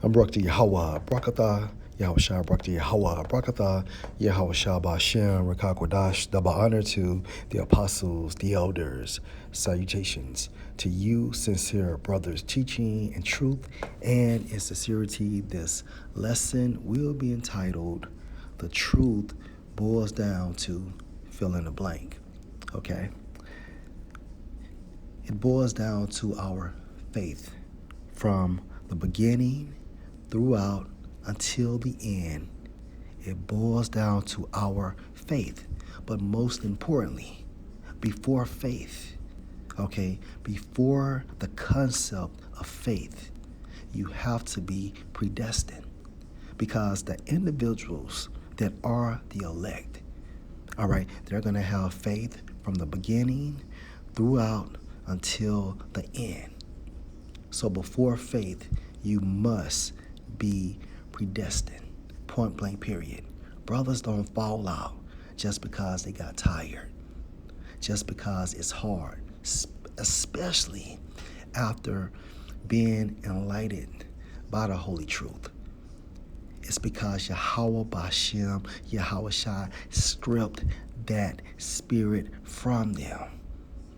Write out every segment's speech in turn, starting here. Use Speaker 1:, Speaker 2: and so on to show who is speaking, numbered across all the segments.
Speaker 1: Barakta Yahweh, Brakatha, Yahushua, Brakta Yahweh, Brakatha, Yahushua Bashem, Rakakwadash, double honor to the apostles, the elders, salutations to you, sincere brothers, teaching in truth and in sincerity. This lesson will be entitled, The Truth Boils Down to Fill in the Blank. Okay? It boils down to our faith from the beginning throughout until the end. It boils down to our faith. But most importantly, before faith, okay, before the concept of faith, you have to be predestined. Because the individuals that are the elect, all right, they're going to have faith from the beginning throughout until the end. So before faith, you must be predestined. Point blank, period. Brothers don't fall out just because they got tired, just because it's hard, especially after being enlightened by the Holy Truth. It's because Yahweh Bashem, Yahushua stripped that spirit from them.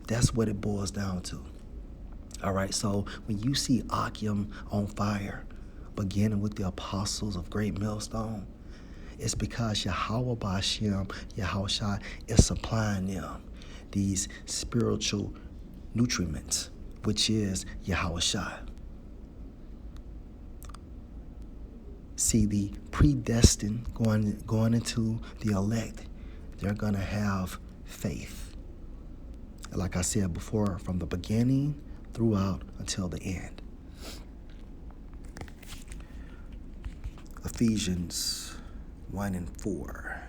Speaker 1: That's what it boils down to. All right, so when you see Akim on fire, beginning with the apostles of Great Millstone, it's because Yahweh Bashem, Yahushua is supplying them these spiritual nutriments, which is Yahushua. See, the predestined going into the elect, they're going to have faith. Like I said before, from the beginning throughout until the end. Ephesians 1:4.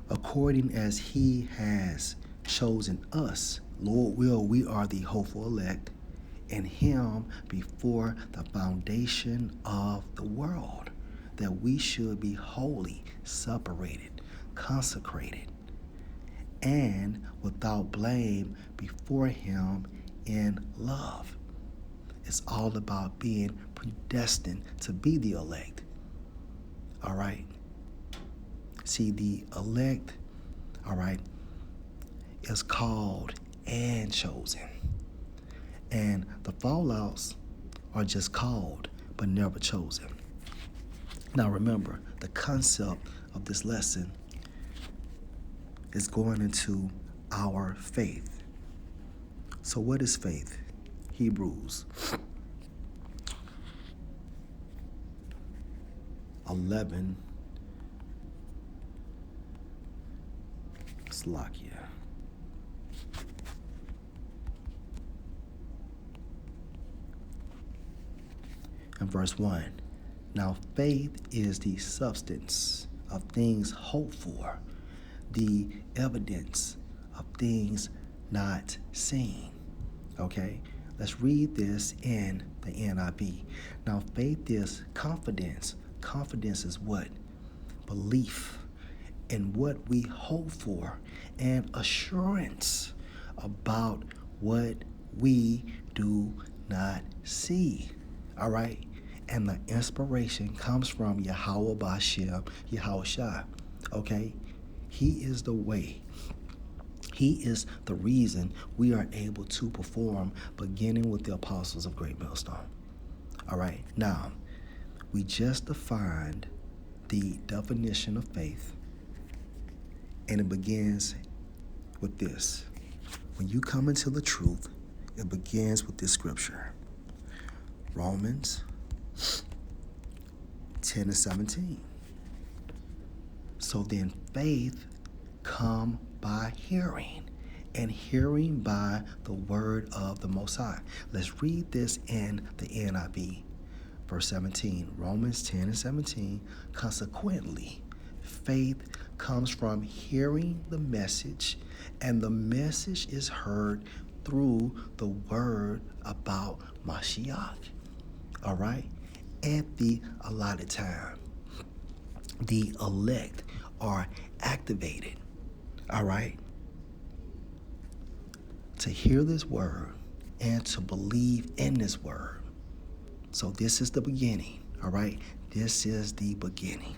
Speaker 1: According as he has chosen us, Lord will, we are the hopeful elect, in him before the foundation of the world, that we should be holy, separated, consecrated, and without blame before him in love. It's all about being predestined to be the elect. All right? See, the elect, all right, is called and chosen. And the fallouts are just called but never chosen. Now remember, the concept of this lesson is going into our faith. So what is faith? Hebrews 11. Slakia. And verse 1. Now faith is the substance of things hoped for, the evidence of things not seen. Okay? Let's read this in the NIV. Now faith is confidence. Confidence is what? Belief in what we hope for and assurance about what we do not see. All right? And the inspiration comes from Yahweh Bashem, Yahushua. Okay? He is the way. He is the reason we are able to perform, beginning with the apostles of Great Millstone. All right? Now, we just defined the definition of faith, and it begins with this. When you come into the truth, it begins with this scripture. Romans 10:17. So then faith come by hearing, and hearing by the word of the Most High. Let's read this in the NIV. Verse 17, Romans 10:17. Consequently, faith comes from hearing the message, and the message is heard through the word about Mashiach. All right? At the allotted time, the elect are activated. All right? To hear this word and to believe in this word. So this is the beginning, all right? This is the beginning.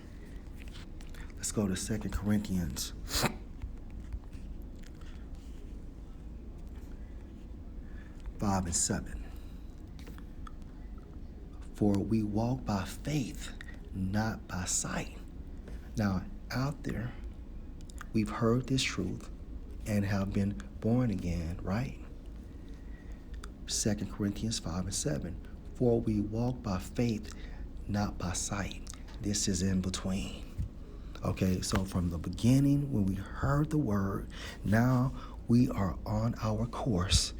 Speaker 1: Let's go to 2 Corinthians 5 and 7. For we walk by faith, not by sight. Now, out there, we've heard this truth and have been born again, right? 2 Corinthians 5 and 7. For we walk by faith, not by sight. This is in between. Okay, so from the beginning, when we heard the word, now we are on our course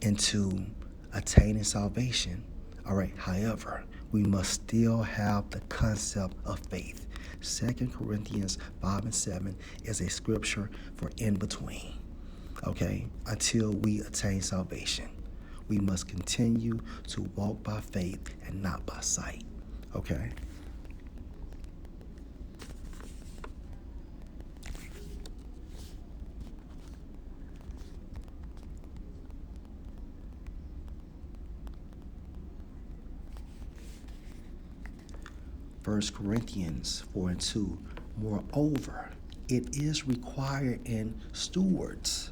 Speaker 1: into attaining salvation. All right, however, we must still have the concept of faith. 2 Corinthians 5 and 7 is a scripture for in between. Okay, until we attain salvation, we must continue to walk by faith and not by sight. Okay. First Corinthians 4 and 2. Moreover, it is required in stewards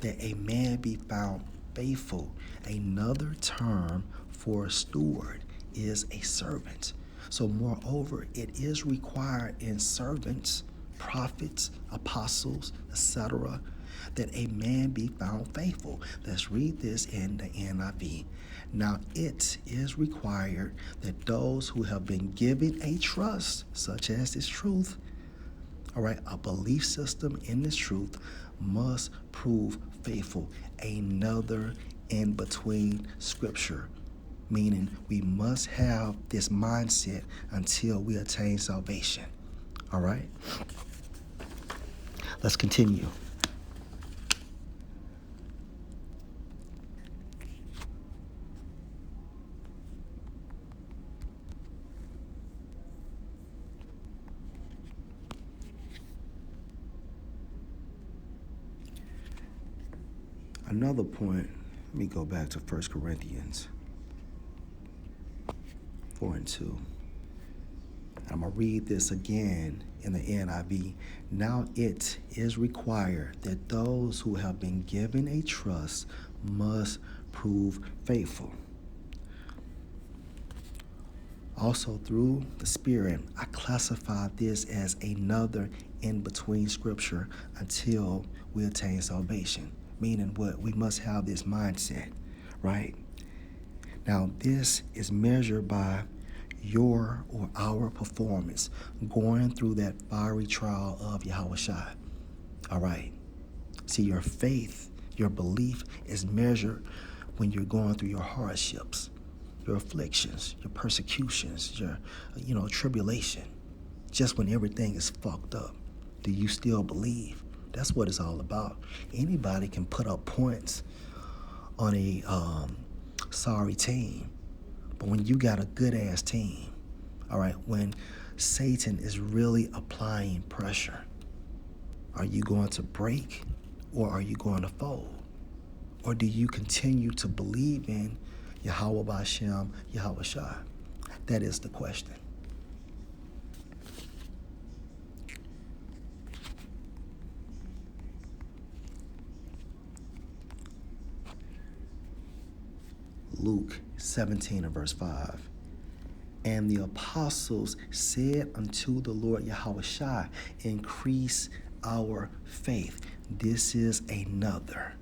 Speaker 1: that a man be found faithful. Another term for steward is a servant. So moreover, it is required in servants, prophets, apostles, etc., that a man be found faithful. Let's read this in the NIV. Now it is required that those who have been given a trust, such as this truth, all right, a belief system in this truth, must prove faithful. Another in between scripture, meaning we must have this mindset until we attain salvation. All right? Let's continue. Another point, let me go back to 1 Corinthians 4 and 2. I'm going to read this again in the NIV. Now it is required that those who have been given a trust must prove faithful. Also, through the Spirit, I classify this as another in-between scripture until we attain salvation. Meaning what? We must have this mindset, right? Now, this is measured by your or our performance going through that fiery trial of Yahushua. All right. See, your faith, your belief is measured when you're going through your hardships, your afflictions, your persecutions, your, tribulation. Just when everything is fucked up, do you still believe? That's what it's all about. Anybody can put up points on a sorry team, but when you got a good-ass team, all right, when Satan is really applying pressure, are you going to break or are you going to fold? Or do you continue to believe in Yahweh B'Shem, Yahushua? That is the question. Luke 17 and verse 5. And the apostles said unto the Lord Yahushua, increase our faith. This is another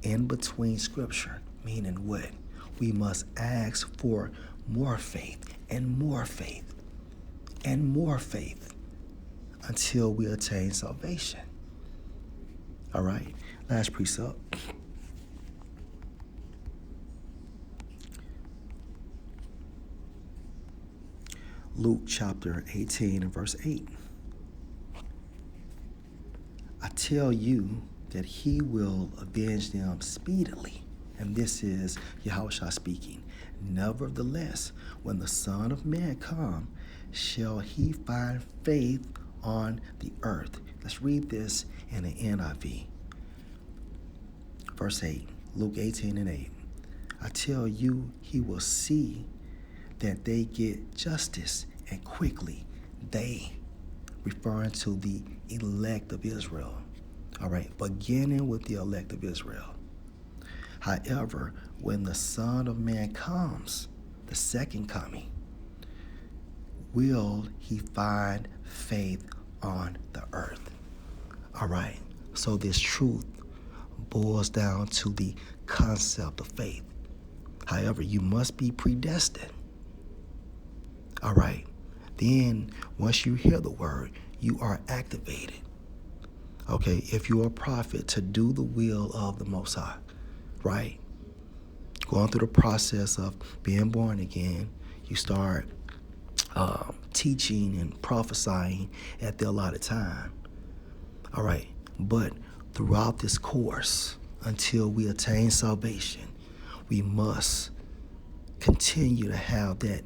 Speaker 1: in between scripture, meaning what? We must ask for more faith and more faith and more faith until we attain salvation. All right, last precept. Luke chapter 18 and verse 8. I tell you that he will avenge them speedily. And this is Yahushua speaking. Nevertheless, when the Son of Man come, shall he find faith on the earth? Let's read this in the NIV. Verse 8. Luke 18:8. I tell you, he will see that they get justice, and quickly. They, referring to the elect of Israel. All right, beginning with the elect of Israel. However, when the Son of Man comes, the second coming, will he find faith on the earth? All right, so this truth boils down to the concept of faith. However, you must be predestined. All right, then once you hear the word, you are activated. Okay, if you're a prophet, to do the will of the Most High, right? Going through the process of being born again, you start teaching and prophesying at the allotted time. All right, but throughout this course, until we attain salvation, we must continue to have that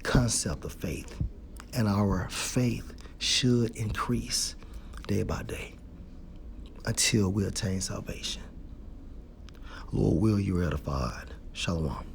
Speaker 1: concept of faith, and our faith should increase day by day until we attain salvation. Lord, will you edified. Shalom.